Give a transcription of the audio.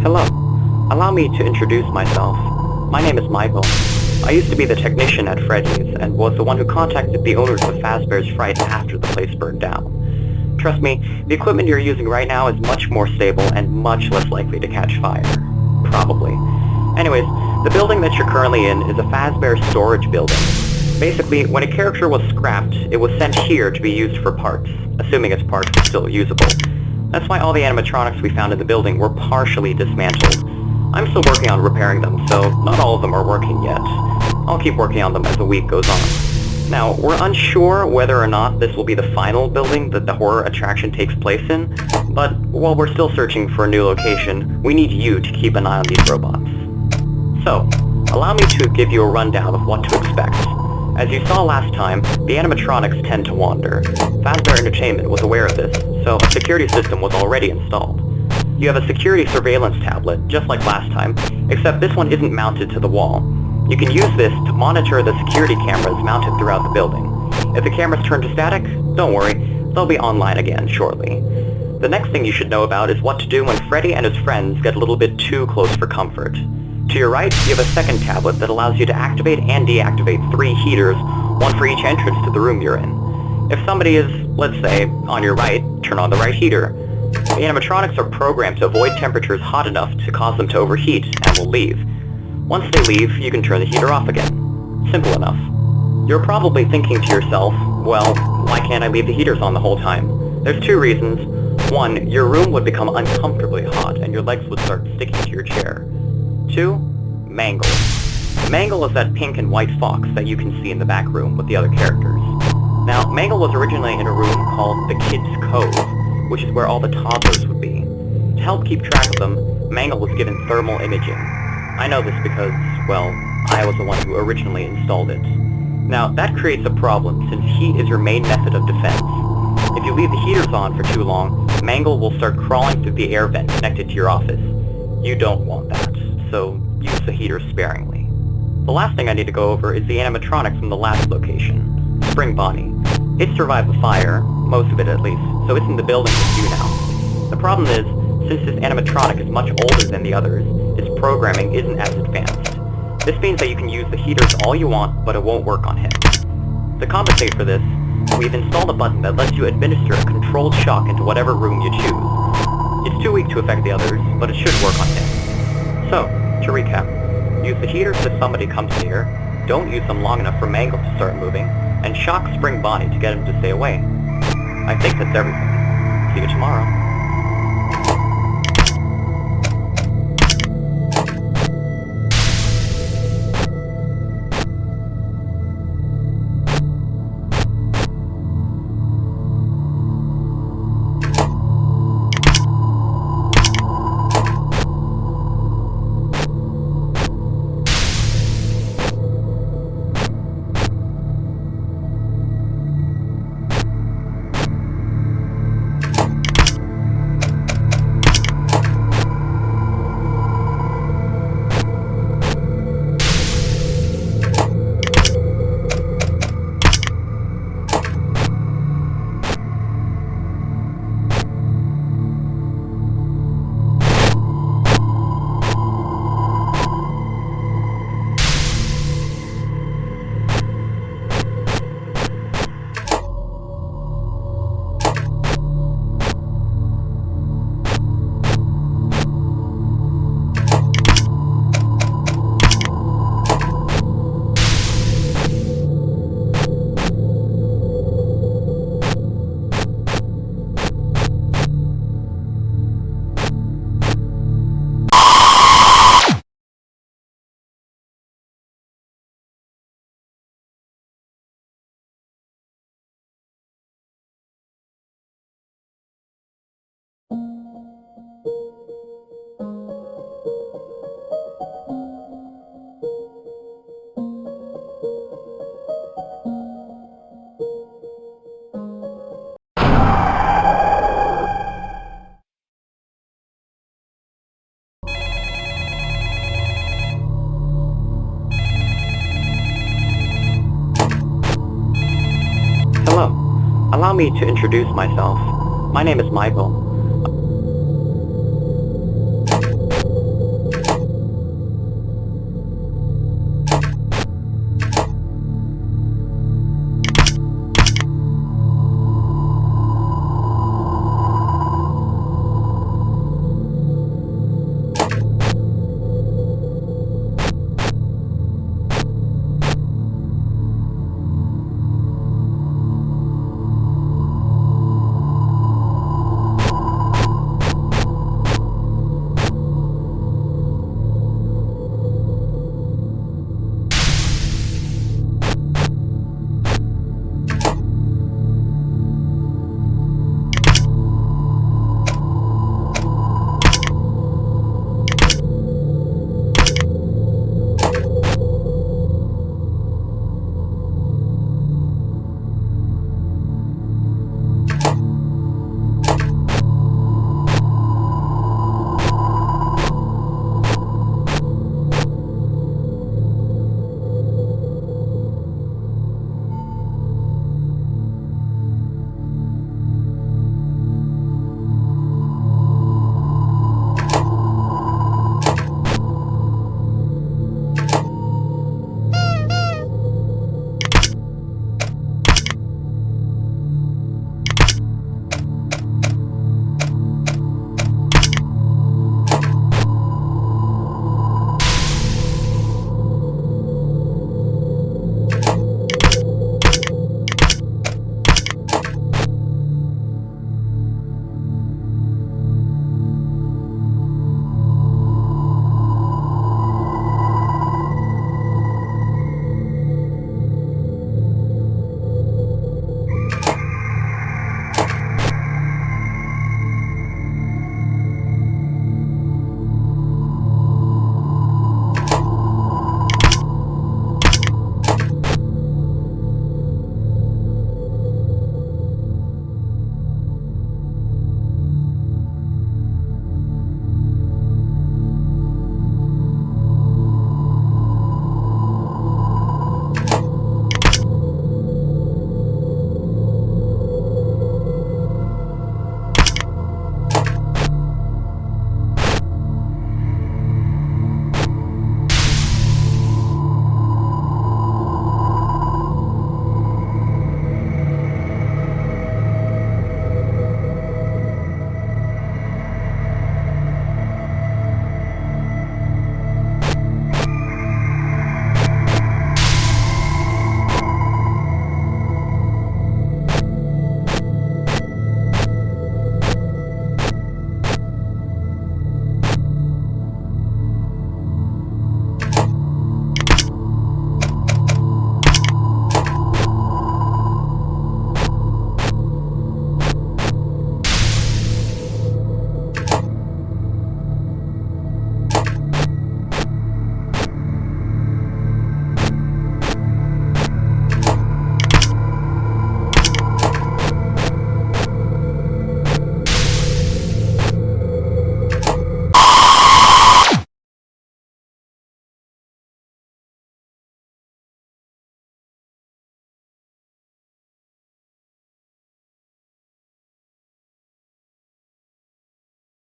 Hello. Allow me to introduce myself. My name is Michael. I used to be the technician at Freddy's and was the one who contacted the owners of Fazbear-Sfright after the place burned down. Trust me, the equipment you're using right now is much more stable and much less likely to catch fire. Probably. Anyways, the building that you're currently in is a Fazbear storage building. Basically, when a character was scrapped, it was sent here to be used for parts, assuming its parts were still usable. That's why all the animatronics we found in the building were partially dismantled. I'm still working on repairing them, so not all of them are working yet. I'll keep working on them as the week goes on. Now, we're unsure whether or not this will be the final building that the horror attraction takes place in, but while we're still searching for a new location, we need you to keep an eye on these robots. So, allow me to give you a rundown of what to expect. As you saw last time, the animatronics tend to wander. Fazbear Entertainment was aware of this, so a security system was already installed. You have a security surveillance tablet, just like last time, except this one isn't mounted to the wall. You can use this to monitor the security cameras mounted throughout the building. If the cameras turn to static, don't worry, they'll be online again shortly. The next thing you should know about is what to do when Freddy and his friends get a little bit too close for comfort. To your right, you have a second tablet that allows you to activate and deactivate 3 heaters, one for each entrance to the room you're in. If somebody is, let's say, on your right, turn on the right heater. The animatronics are programmed to avoid temperatures hot enough to cause them to overheat and will leave. Once they leave, you can turn the heater off again. Simple enough. You're probably thinking to yourself, well, why can't I leave the heaters on the whole time? There's 2 reasons. 1, your room would become uncomfortably hot and your legs would start sticking to your chair. 2, Mangle. Mangle is that pink and white fox that you can see in the back room with the other characters. Now, Mangle was originally in a room called the Kids' Cove, which is where all the toddlers would be. To help keep track of them, Mangle was given thermal imaging. I know this because, well, I was the one who originally installed it. Now, that creates a problem since heat is your main method of defense. If you leave the heaters on for too long, Mangle will start crawling through the air vent connected to your office. You don't want that, so use the heaters sparingly. The last thing I need to go over is the animatronic from the last location, Spring Bonnie. It survived the fire, most of it at least, so it's in the building with you now. The problem is, since this animatronic is much older than the others, its programming isn't as advanced. This means that you can use the heaters all you want, but it won't work on him. To compensate for this, we've installed a button that lets you administer a controlled shock into whatever room you choose. It's too weak to affect the others, but it should work on him. So, to recap, use the heaters if somebody comes near, don't use them long enough for Mangle to start moving, and shock Spring Bonnie to get him to stay away. I think that's everything. See you tomorrow. Hello. Allow me to introduce myself. My name is Michael.